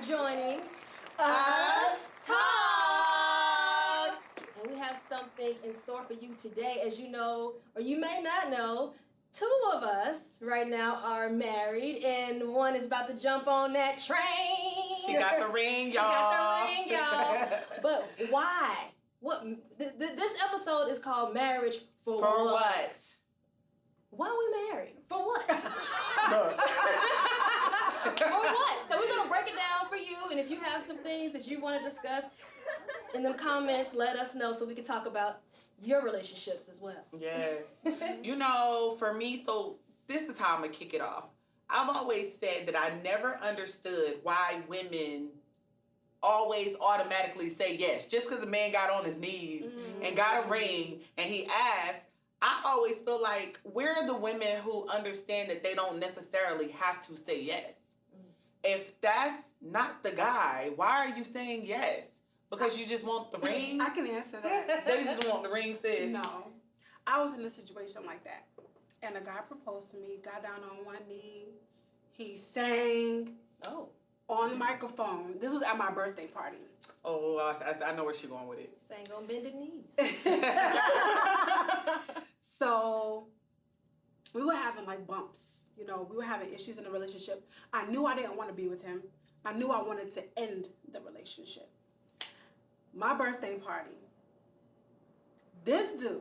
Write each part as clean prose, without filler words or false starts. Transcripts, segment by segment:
Joining us talk. And we have something in store for you today. As you know, or you may not know, two of us right now are married, and one is about to jump on that train. She got the ring, y'all. She got the ring, y'all. But why? What? This episode is called Marriage for What? Why are we married? For what? For what? So we're going to break it down for you, and if you have some things that you want to discuss in the comments, let us know so we can talk about your relationships as well. Yes. You know, for me, so this is how I'm going to kick it off. I've always said that I never understood why women always automatically say yes. Just because a man got on his knees and got a ring and he asked, I always feel like we're the women who understand that they don't necessarily have to say yes. If that's not the guy, why are you saying yes? Because you just want the ring? I can answer that. They just want the ring, sis. No. I was in a situation like that. And a guy proposed to me, got down on one knee. He sang on the microphone. This was at my birthday party. Oh, I know where she's going with it. Sang on bended knees. So we were having like bumps. You know, we were having issues in the relationship. I knew I didn't want to be with him. I knew I wanted to end the relationship. My birthday party. This dude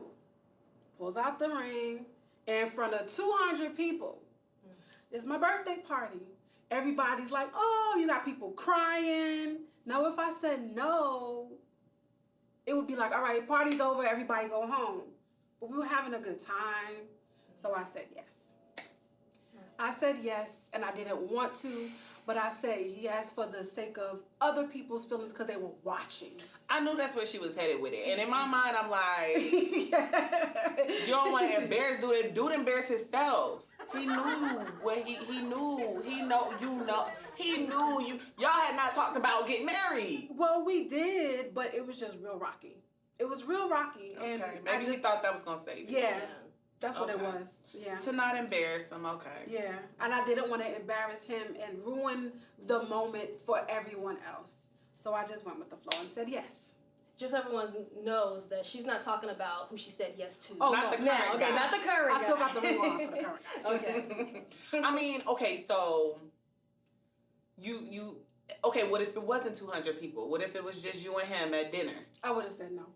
pulls out the ring in front of 200 people. It's my birthday party. Everybody's like, oh, you got people crying. Now, if I said no, it would be like, all right, party's over, everybody go home. But we were having a good time, so I said yes. I said yes, and I didn't want to, but I said yes for the sake of other people's feelings because they were watching. I knew that's where she was headed with it. And in my mind, I'm like, you don't want to embarrass dude. Dude embarrassed himself. He knew what he knew. He knew you. Y'all had not talked about getting married. Well, we did, but it was just real rocky. It was real rocky. And okay, maybe he thought that was going to save you. Yeah. That's what it was. Yeah. To not embarrass him, okay. Yeah. And I didn't want to embarrass him and ruin the moment for everyone else. So I just went with the flow and said yes. Just so everyone knows that she's not talking about who she said yes to. Oh, not no. The current guy. Okay, not the current guy. I still got the ring on for the current guy. Okay. I mean, okay, so you okay, what if it wasn't 200 people? What if it was just you and him at dinner? I would have said no.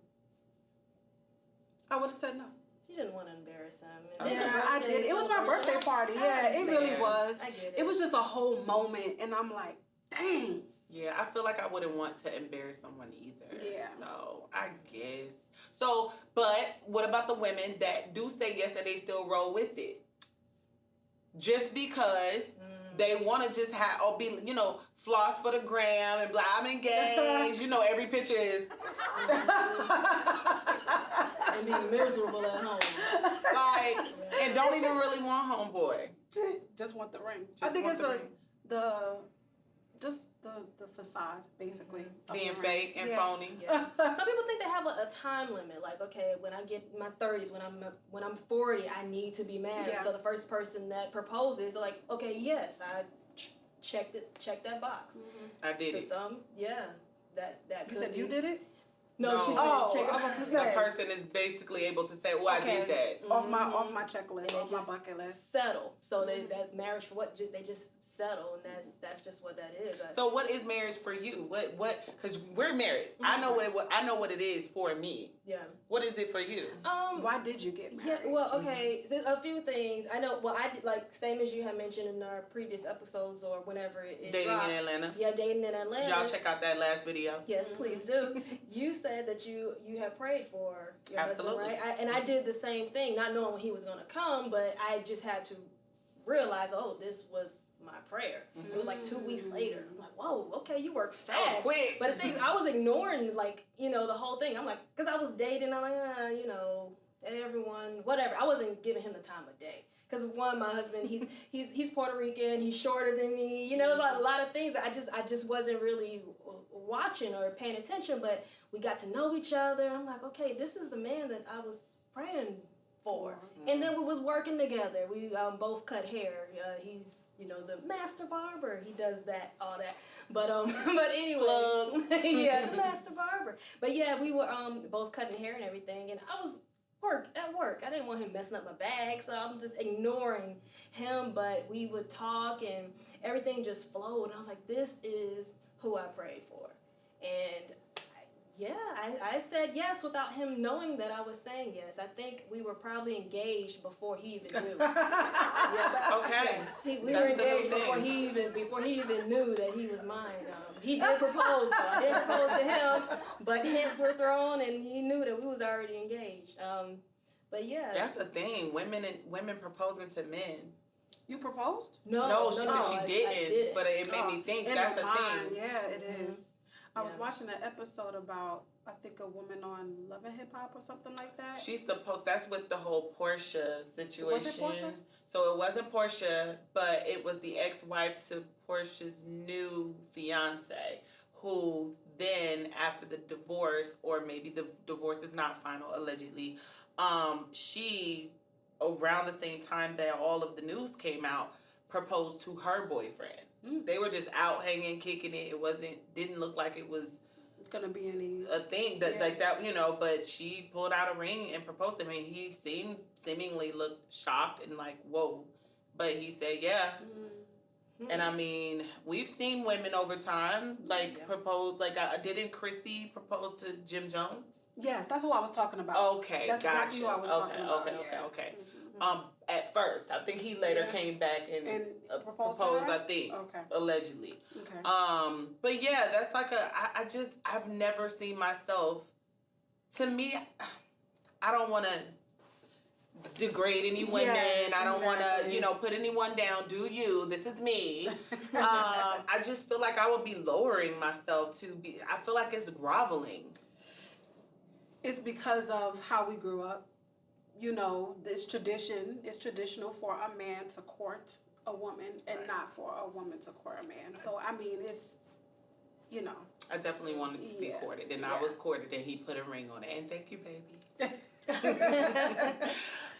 I would have said no. She didn't want to embarrass him. Yeah, I did. It was my birthday party. Yeah, it really was. I get it. It was just a whole moment, and I'm like, dang. Yeah, I feel like I wouldn't want to embarrass someone either. Yeah. So, I guess. So, but what about the women that do say yes and they still roll with it? Just because they want to just have, or be, you know, floss for the gram and blah, I'm engaged. You know, every picture is. And being miserable at home. Like, and don't even really want homeboy. Just want the ring. Just I think want it's the the facade, basically. Being fake and phony. Yeah. Some people think they have a time limit. Like, okay, when I get my 30s, when I'm 40, I need to be married. Yeah. So the first person that proposes, they're like, okay, yes, I check that box. I did So it. some, yeah, that You said you did it? No, she said check I'm it. about to The say. person is basically able to say, "Oh, I did that." Off my checklist, And off they my just bucket list. settle. So that marriage for what? They just settle, and that's just what that is. So what is marriage for you? What? Because we're married. I know what it is for me. Yeah. What is it for you? Why did you get married? Yeah, well, okay, so a few things. I know, well, I did, like, same as you had mentioned in our previous episodes or whenever it Dating dropped. in Atlanta. Yeah, dating in Atlanta. Y'all check out that last video. Yes, please do. You said said that you have prayed for your Absolutely. husband, right? And I did the same thing, not knowing when he was going to come, but I just had to realize, oh, this was my prayer. It was like 2 weeks later. I'm like, whoa, okay, you work fast. Oh, quick. But the thing is, I was ignoring, like, you know, the whole thing. I'm like, because I was dating, I'm like, you know, everyone, whatever. I wasn't giving him the time of day. Because one, my husband, he's Puerto Rican, he's shorter than me. You know, there's a lot of things that I just wasn't really watching or paying attention. But we got to know each other. I'm like, okay, this is the man that I was praying for. And then we was working together. We both cut hair. He's, you know, the master barber. He does that, all that. But but anyway, yeah, the master barber. But yeah, we were both cutting hair and everything. And I was at work. I didn't want him messing up my bag, so I'm just ignoring him. But we would talk, and everything just flowed. And I was like, this is who I prayed for. And I said yes without him knowing that I was saying yes. I think we were probably engaged before he even knew. Okay. We were engaged before he even knew that he was mine. He did propose though. I didn't propose to him, but hints were thrown, and he knew that we was already engaged. But yeah. That's the thing. Women proposing to men. You proposed? No, she said she didn't. But it made me think that's a thing. Yeah, it is. I was watching an episode about, I think, a woman on Love and Hip Hop or something like that. That's with the whole Portia situation. Was it Portia? So it wasn't Portia, but it was the ex-wife to Portia's new fiance, who then, after the divorce, or maybe the divorce is not final, allegedly, she, around the same time that all of the news came out, proposed to her boyfriend. They were just out hanging, kicking it. Didn't look like it was gonna be a thing that like that, you know. But she pulled out a ring and proposed to him. And he seemingly looked shocked and like, whoa. But he said, yeah. And I mean, we've seen women over time propose. Like, didn't Chrissy propose to Jim Jones? Yes, that's what I was talking about. Okay, that's gotcha. exactly what I was talking about. Okay. At first, I think he later came back and proposed. I think, allegedly. Okay. But yeah, that's like I've never seen myself. To me, I don't want to degrade any women. Yes, I don't want to, put anyone down. Do you? This is me. I just feel like I would be lowering myself to be. I feel like it's groveling. It's because of how we grew up. You know, it's traditional for a man to court a woman and not for a woman to court a man. So, I mean, it's, I definitely wanted to be courted, and I was courted, and he put a ring on it. And thank you, baby.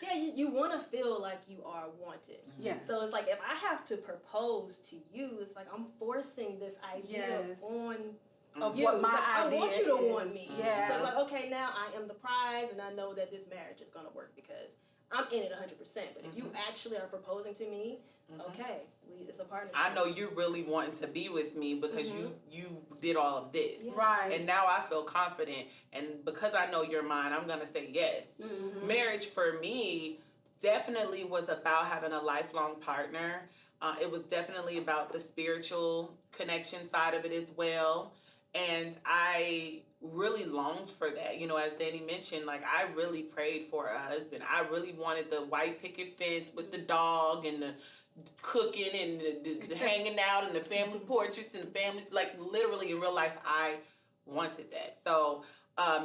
Yeah, you want to feel like you are wanted. Yes. So it's like, if I have to propose to you, it's like I'm forcing this idea on of you. what my idea I want you to want me. Yeah. So it's like, okay, now I am the prize, and I know that this marriage is going to work because I'm in it 100%. But if you actually are proposing to me, okay, it's a partnership. I know you're really wanting to be with me because you did all of this. Yeah. Right. And now I feel confident. And because I know you're mine, I'm going to say yes. Marriage for me definitely was about having a lifelong partner. It was definitely about the spiritual connection side of it as well. And I really longed for that. As Danny mentioned, like, I really prayed for a husband. I really wanted the white picket fence with the dog and the cooking and the hanging out and the family portraits and the family, like, literally in real life, I wanted that. So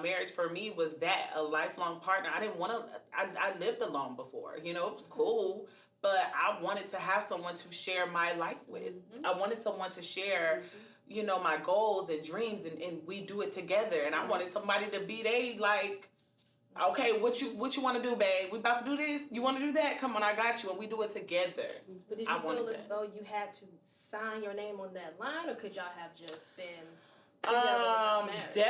marriage for me was that, a lifelong partner. I didn't want to, I lived alone before, it was cool, but I wanted to have someone to share my life with. I wanted someone to share my goals and dreams, and we do it together. And I wanted somebody to be okay, what you want to do, babe? We about to do this? You want to do that? Come on, I got you. And we do it together. But did you feel as though you had to sign your name on that line, or could y'all have just been together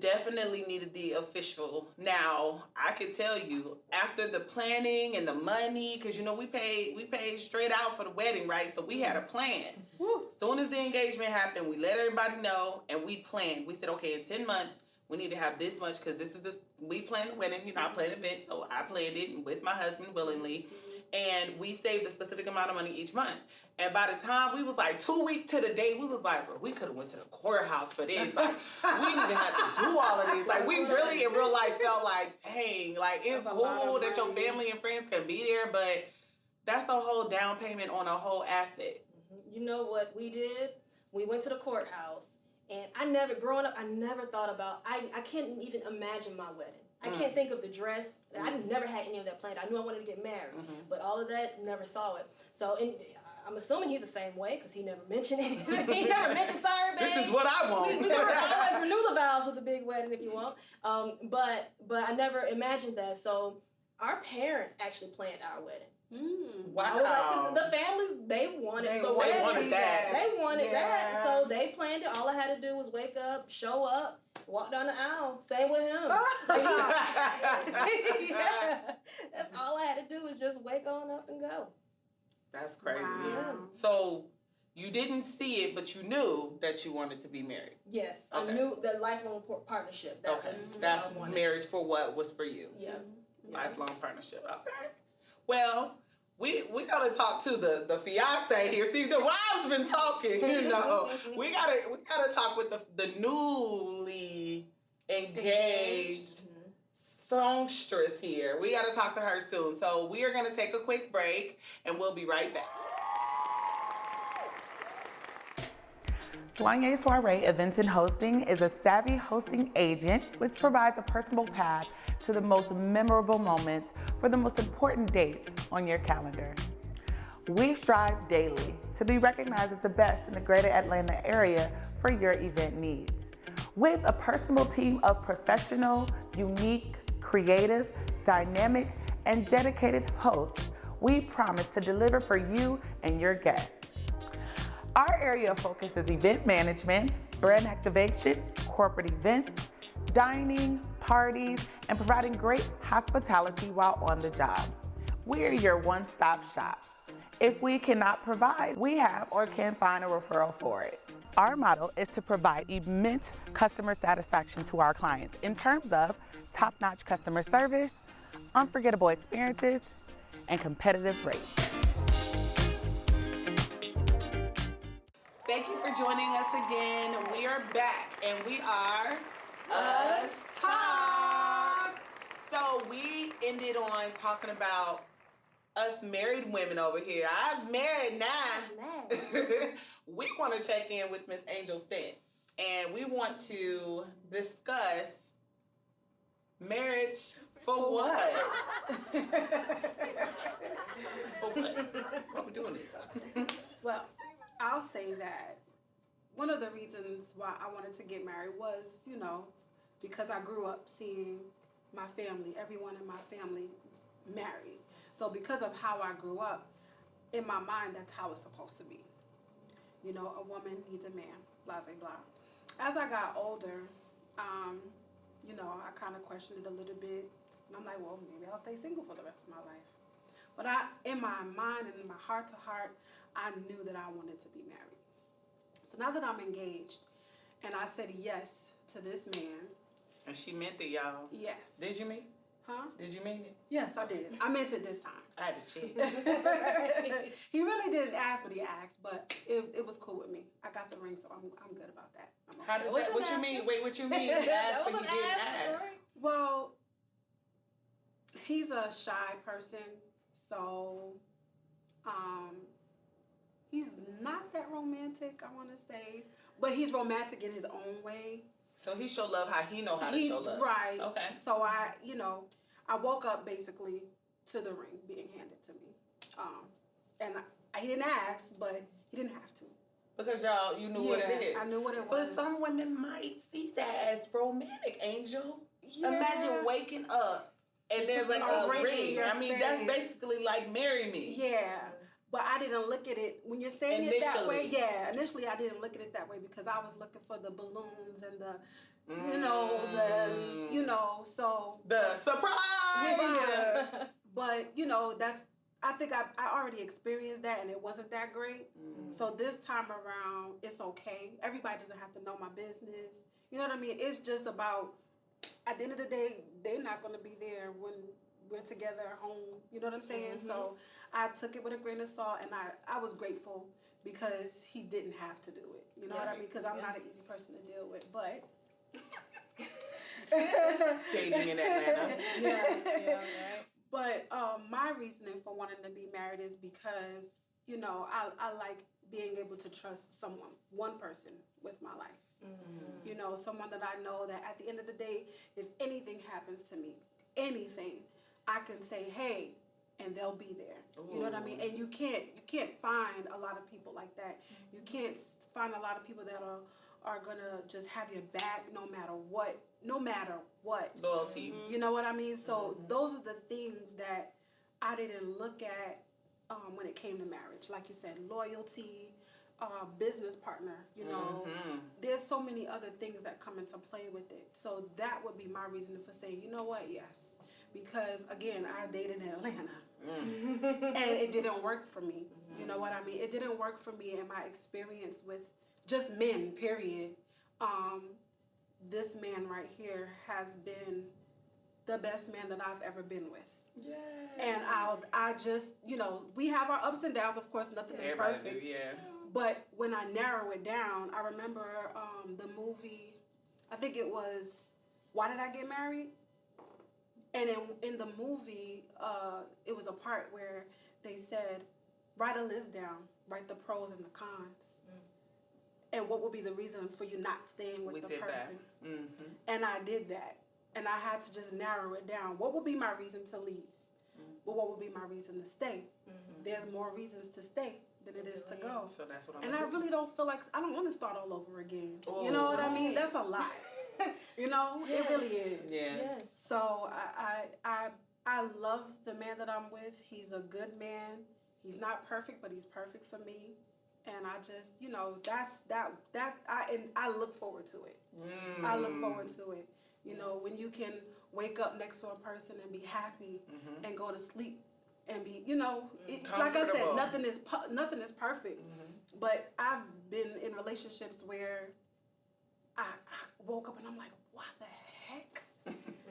definitely needed the official. Now, I could tell you, after the planning and the money, because we paid straight out for the wedding, right? So we had a plan. Soon as the engagement happened, we let everybody know, and we planned. We said, okay, in 10 months, we need to have this much, because we planned the wedding. I planned the event, so I planned it with my husband willingly. and we saved a specific amount of money each month. And by the time we was like 2 weeks to the day, we was like, bro, we could have went to the courthouse for this. Like, we didn't even have to do all of this. Like, we really in real life felt like, dang, like, it's cool that your family and friends can be there, but that's a whole down payment on a whole asset. You know what we did? We went to the courthouse, and growing up, I never thought about, I can't even imagine my wedding. I can't think of the dress. I never had any of that planned. I knew I wanted to get married, but all of that, never saw it. So, I'm assuming he's the same way because he never mentioned it. He never mentioned, sorry, babe. This is what I want. We can always renew the vows with a big wedding if you want. But I never imagined that. So our parents actually planned our wedding. Wow. I was like, 'cause the families, they wanted the wedding. They wanted that. They wanted that. So they planned it. All I had to do was wake up, show up, walk down the aisle. Same with him. Yeah. That's all I had to do was just wake on up and go. That's crazy. Wow. So you didn't see it, but you knew that you wanted to be married. Yes, Okay. I knew the lifelong partnership. That's what I wanted. marriage for what was for you. Yeah. Lifelong partnership. Okay. Well, we gotta talk to the fiance here. See, the wives been talking. You know, we gotta talk with the newly engaged songstress here. We gotta talk to her soon. So we are gonna take a quick break, and we'll be right back. Soigné Soirée Events and Hosting is a savvy hosting agent which provides a personal path to the most memorable moments for the most important dates on your calendar. We strive daily to be recognized as the best in the greater Atlanta area for your event needs. With a personal team of professional, unique, creative, dynamic, and dedicated hosts, we promise to deliver for you and your guests. Our area of focus is event management, brand activation, corporate events, dining, parties, and providing great hospitality while on the job. We're your one-stop shop. If we cannot provide, we have or can find a referral for it. Our model is to provide immense customer satisfaction to our clients in terms of top-notch customer service, unforgettable experiences, and competitive rates. Thank you for joining us again. We are back, and we are Us Talk. So we ended on talking about us married women over here. I was married now. We want to check in with Miss Angel Stent, and we want to discuss marriage for what? For what? Why are we doing this? Well, I'll say that one of the reasons why I wanted to get married was, because I grew up seeing my family, everyone in my family married. So because of how I grew up, in my mind, that's how it's supposed to be. A woman needs a man, blah, blah, blah. As I got older, I kind of questioned it a little bit. And I'm like, well, maybe I'll stay single for the rest of my life. But in my mind and in my heart to heart, I knew that I wanted to be married. So now that I'm engaged and I said yes to this man. And she meant it, y'all. Yes. Did you mean? Huh? Did you mean it? Yes, I did. I meant it this time. I had to check. He really didn't ask, but he asked. But it was cool with me. I got the ring, so I'm good about that. How did that? What you mean? Wait, what you mean? He asked, but he didn't ask. Well, he's a shy person, so he's not that romantic, I want to say, but he's romantic in his own way. So he show love how he know how to show love. Right. Okay. So I woke up basically to the ring being handed to me, and he didn't ask, but he didn't have to. Because y'all, you knew what it is. I knew what it was. But some women might see that as romantic, Angel. Yeah. Imagine waking up and there's like a ring. I mean, that's basically like marry me. Yeah. But I didn't look at it, when you're saying it that way, initially I didn't look at it that way because I was looking for the balloons and so. The surprise! Yeah. But, I think I already experienced that and it wasn't that great. So this time around, it's okay. Everybody doesn't have to know my business. You know what I mean? It's just about, at the end of the day, they're not going to be there when we're together at home. You know what I'm saying? So I took it with a grain of salt, and I was grateful because he didn't have to do it. You know what I mean? Because I'm not an easy person to deal with, but. Dating in Atlanta. Yeah, right. But my reasoning for wanting to be married is because, you know, I like being able to trust someone, one person with my life. You know, someone that I know that at the end of the day, if anything happens to me, anything, I can say, hey, and they'll be there. You know what I mean? And you can't find a lot of people like that. You can't find a lot of people that are gonna just have your back no matter what. Loyalty. You know what I mean? So those are the things that I didn't look at when it came to marriage. Like you said, loyalty, business partner, you know. There's so many other things that come into play with it. So that would be my reason for saying, you know what, yes. Because, again, I dated in Atlanta. And it didn't work for me. You know what I mean? It didn't work for me in my experience with just men, period. This man right here has been the best man that I've ever been with. Yeah. And I just, you know, we have our ups and downs. Of course, nothing is perfect. Do, yeah. But when I narrow it down, I remember the movie, I think it was Why Did I Get Married? And in the movie, it was a part where they said, write a list down, write the pros and the cons. And what would be the reason for you not staying with the person? And I did that. And I had to just narrow it down. What would be my reason to leave? But what would be my reason to stay? There's more reasons to stay than it is to go. So that's what And I really don't feel like, I don't want to start all over again. You know what I mean? That's a lot. You know, it really is. Yes. So I love the man that I'm with. He's a good man. He's not perfect, but he's perfect for me. And I just, you know, I look forward to it. I look forward to it. You know, when you can wake up next to a person and be happy and go to sleep and be, you know, like I said, nothing is perfect. But I've been in relationships where I woke up and I'm like, why the heck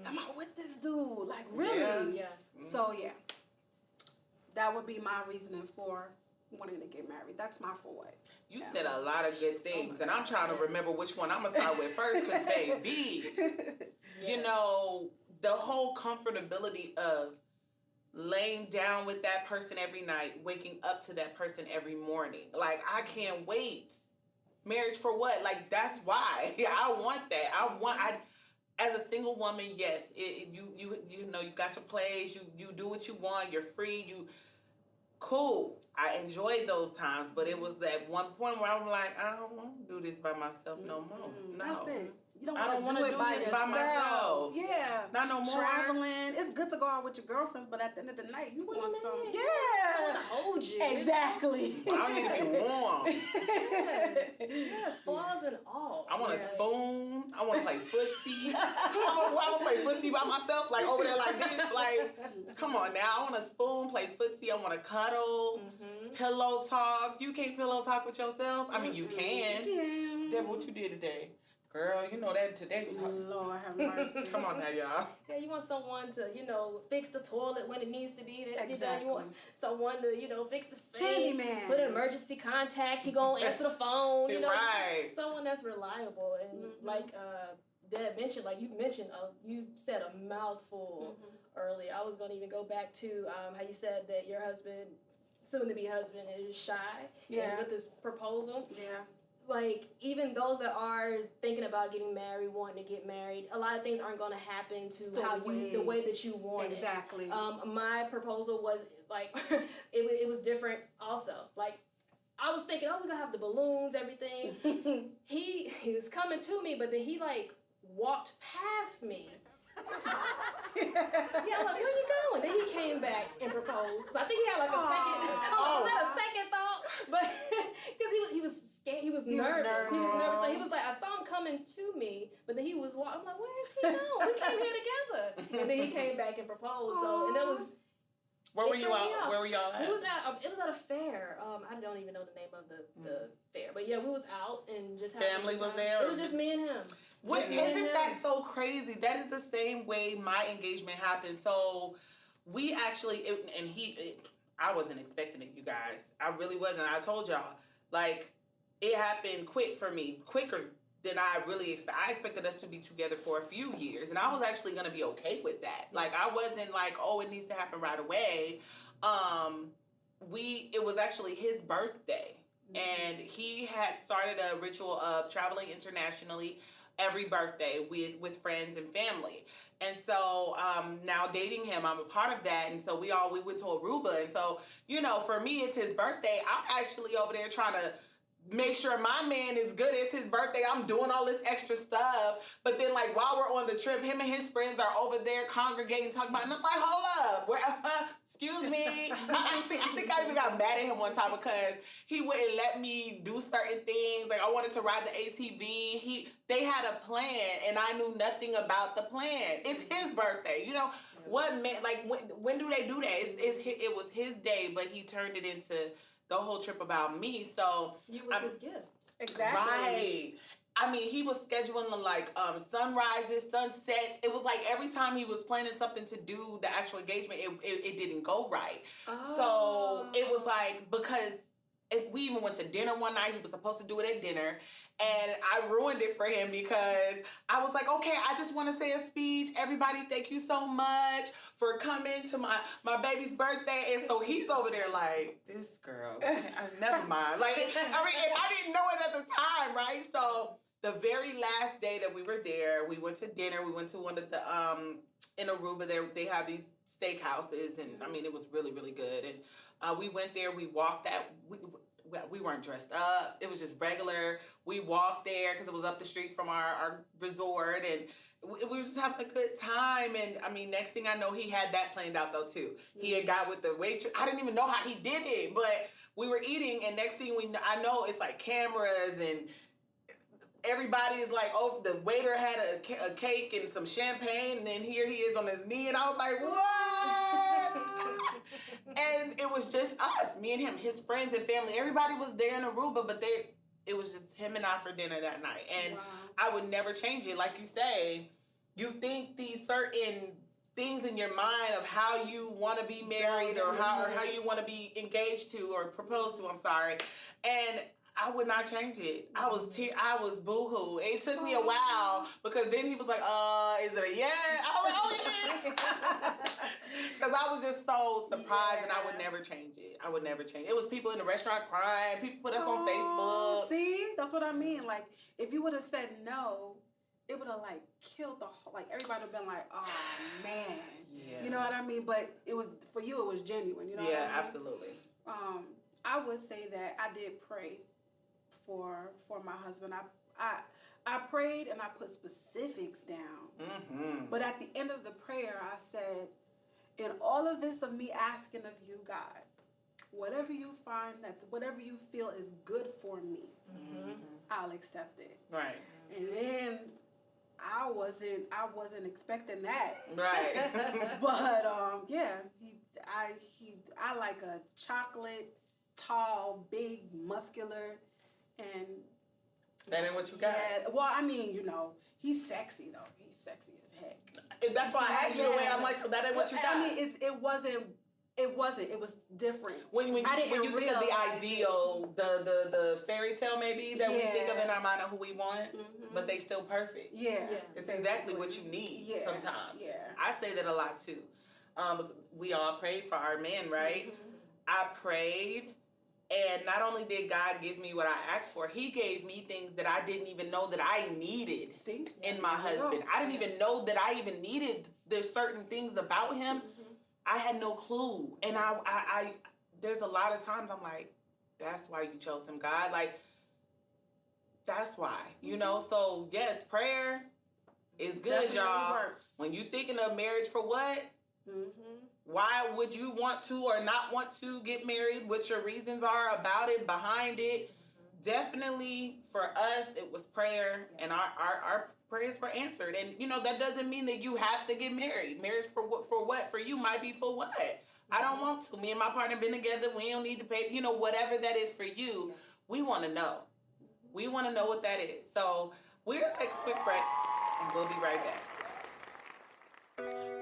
am I with this dude? Like, really? Yeah. So, yeah. That would be my reasoning for wanting to get married. That's my for what. You said a lot of good things, and I'm trying to remember which one I'm going to start with first, because, baby, you know, the whole comfortability of laying down with that person every night, waking up to that person every morning. Like, I can't wait. Marriage for what? Like, that's why. I want that. As a single woman, yes, you know, you got your place, you do what you want, you're free, cool. I enjoyed those times, but it was that one point where I'm like, I don't want to do this by myself no more. No. That's it. You I don't want to do this by myself. Yeah. Not no more. Traveling. It's good to go out with your girlfriends, but at the end of the night, you want some. Someone Yeah. to hold you. Exactly. I need to be warm. Yes, flaws and all. I want a spoon. I want to play footsie. I want to play footsie by myself, like over there like this. Like, come on now. I want a spoon, play footsie. I want to cuddle, pillow talk. You can't pillow talk with yourself? I mean, you can. Deborah, what you did today? Girl, you know that today was hard. Lord have mercy. Come on now, y'all. Yeah, you want someone to, you know, fix the toilet when it needs to be. That, Exactly. You want someone to, you know, fix the sink. Handyman. Put an emergency contact. He gonna answer the phone. You know, Right. someone that's reliable. And like Deb mentioned, like you mentioned, you said a mouthful earlier. I was gonna even go back to how you said that your husband, soon to be husband, is shy. Yeah. And with this proposal. Yeah. Like, even those that are thinking about getting married, wanting to get married, a lot of things aren't going to happen to the way that you want Exactly. it. My proposal was, like, it was different also. Like, I was thinking, oh, we're going to have the balloons, everything. He was coming to me, but then he, like, walked past me. Yeah, I was like, where are you going? Then he came back and proposed. So I think he had like a second. Was that a second thought? But because he was scared, he was nervous. He was nervous. So he was like, I saw him coming to me, but then he was walking. I'm like, where is he going? We came here together. And then he came back and proposed. So and it was. Where were you out? Where were y'all at? It was at a fair. I don't even know the name of the fair, but yeah, we was out and just family was there. It was just me and him. Isn't that so crazy? That is the same way my engagement happened. So we actually, I wasn't expecting it, you guys. I really wasn't. I told y'all, like, it happened quick for me, quicker than I really expected. I expected us to be together for a few years, and I was actually going to be okay with that. Like, I wasn't like, oh, it needs to happen right away. It was actually his birthday, and he had started a ritual of traveling internationally every birthday with friends and family. And so now dating him, I'm a part of that. And so we went to Aruba. And so, you know, for me, it's his birthday. I'm actually over there trying to make sure my man is good. It's his birthday. I'm doing all this extra stuff. But then, like, while we're on the trip, him and his friends are over there congregating, talking about it. And I'm like, hold up. Excuse me. I think I even got mad at him one time because he wouldn't let me do certain things. Like, I wanted to ride the ATV. They had a plan, and I knew nothing about the plan. It's his birthday. You know, what man, like, when do they do that? It was his day, but he turned it into the whole trip about me. So you was his gift. Exactly. Right. I mean, he was scheduling like sunrises, sunsets. It was like every time he was planning something to do the actual engagement, it didn't go right. So it was like, because we even went to dinner one night. He was supposed to do it at dinner. And I ruined it for him because I was like, okay, I just want to say a speech. Everybody, thank you so much for coming to my baby's birthday. And so he's over there like, this girl, never mind. Like, I mean, and I didn't know it at the time, right? So the very last day that we were there, we went to dinner. We went to one of the, in Aruba, they have these steakhouses. And I mean, it was really, really good. And we went there, we walked that, we weren't dressed up. It was just regular. We walked there because it was up the street from our resort, and we were just having a good time. And I mean, next thing I know, he had that planned out though too. He had got with the waitress. I didn't even know how he did it, but we were eating, and next thing I know, it's like cameras and everybody is like, oh, the waiter had a cake and some champagne, and then here he is on his knee, and I was like, what? And it was just us, me and him, his friends and family. Everybody was there in Aruba, but it was just him and I for dinner that night. And I would never change it. Like you say, you think these certain things in your mind of how you want to be married or how you want to be engaged to or proposed to, I'm sorry. And I would not change it. I was boo-hoo. It took me a while because then he was like, is it a yeah? I was like, oh, yeah. Because I was just so surprised, and I would never change it. I would never change it. It was people in the restaurant crying. People put us on Facebook. See? That's what I mean. Like, if you would have said no, it would have, like, killed the whole, like, everybody would have been like, oh, man. Yeah. You know what I mean? But it was, for you, it was genuine. You know what I mean? Yeah, absolutely. I would say that I did pray for my husband. I prayed and I put specifics down. Mm-hmm. But at the end of the prayer, I said, in all of this of me asking of you, God, whatever you find, whatever you feel is good for me, I'll accept it. Right. And then I wasn't expecting that. Right. But yeah, I like a chocolate, tall, big, muscular. And that ain't what you got? Yeah, well, I mean, you know, he's sexy, though. He's sexy as heck. That's why I asked you the way. I'm like, so that ain't what you got? I mean, it wasn't. It was different. When you think of the ideal, the fairy tale maybe that we think of in our mind of who we want, but they still perfect. Yeah. It's exactly what you need sometimes. Yeah. I say that a lot, too. We all prayed for our men, right? I prayed. And not only did God give me what I asked for, he gave me things that I didn't even know that I needed in my husband. I didn't even know that I even needed. There's certain things about him. I had no clue. And I there's a lot of times I'm like, that's why you chose him, God. Like, that's why, you know? So yes, prayer is good, definitely, y'all. Works. When you thinking of marriage for what? Why would you want to or not want to get married? What your reasons are about it, behind it. Definitely for us, it was prayer, and our prayers were answered. And, you know, that doesn't mean that you have to get married. Marriage for what? For you might be for what? I don't want to. Me and my partner been together. We don't need to pay, you know, whatever that is for you. We want to know. We want to know what that is. So we're going to take a quick break, and we'll be right back.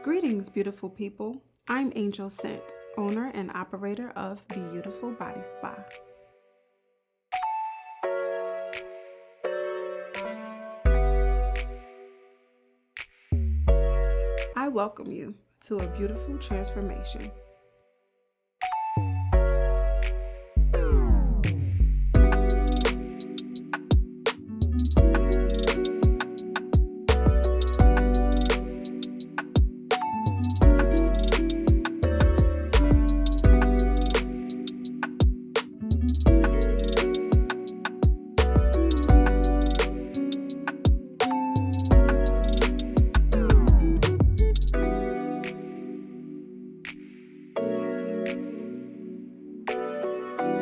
Greetings, beautiful people. I'm Angel Scent, owner and operator of Beautiful Body Spa. I welcome you to a beautiful transformation.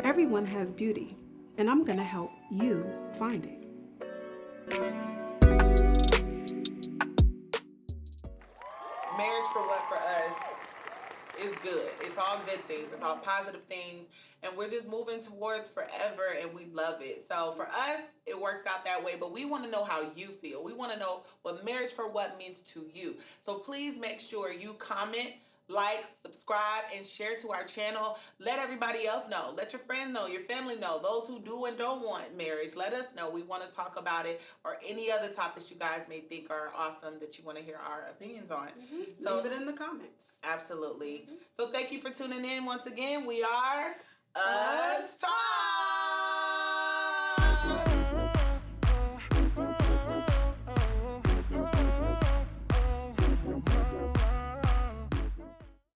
Everyone has beauty, and I'm going to help you find it. Marriage for what for us is good. It's all good things. It's all positive things. And we're just moving towards forever, and we love it. So for us, it works out that way. But we want to know how you feel. We want to know what marriage for what means to you. So please make sure you comment, like, subscribe, and share to our channel. Let everybody else know. Let your friends know, your family know. Those who do and don't want marriage, let us know. We want to talk about it, or any other topics you guys may think are awesome that you want to hear our opinions on. So leave it in the comments. Absolutely. So thank you for tuning in once again. We are Us Talk.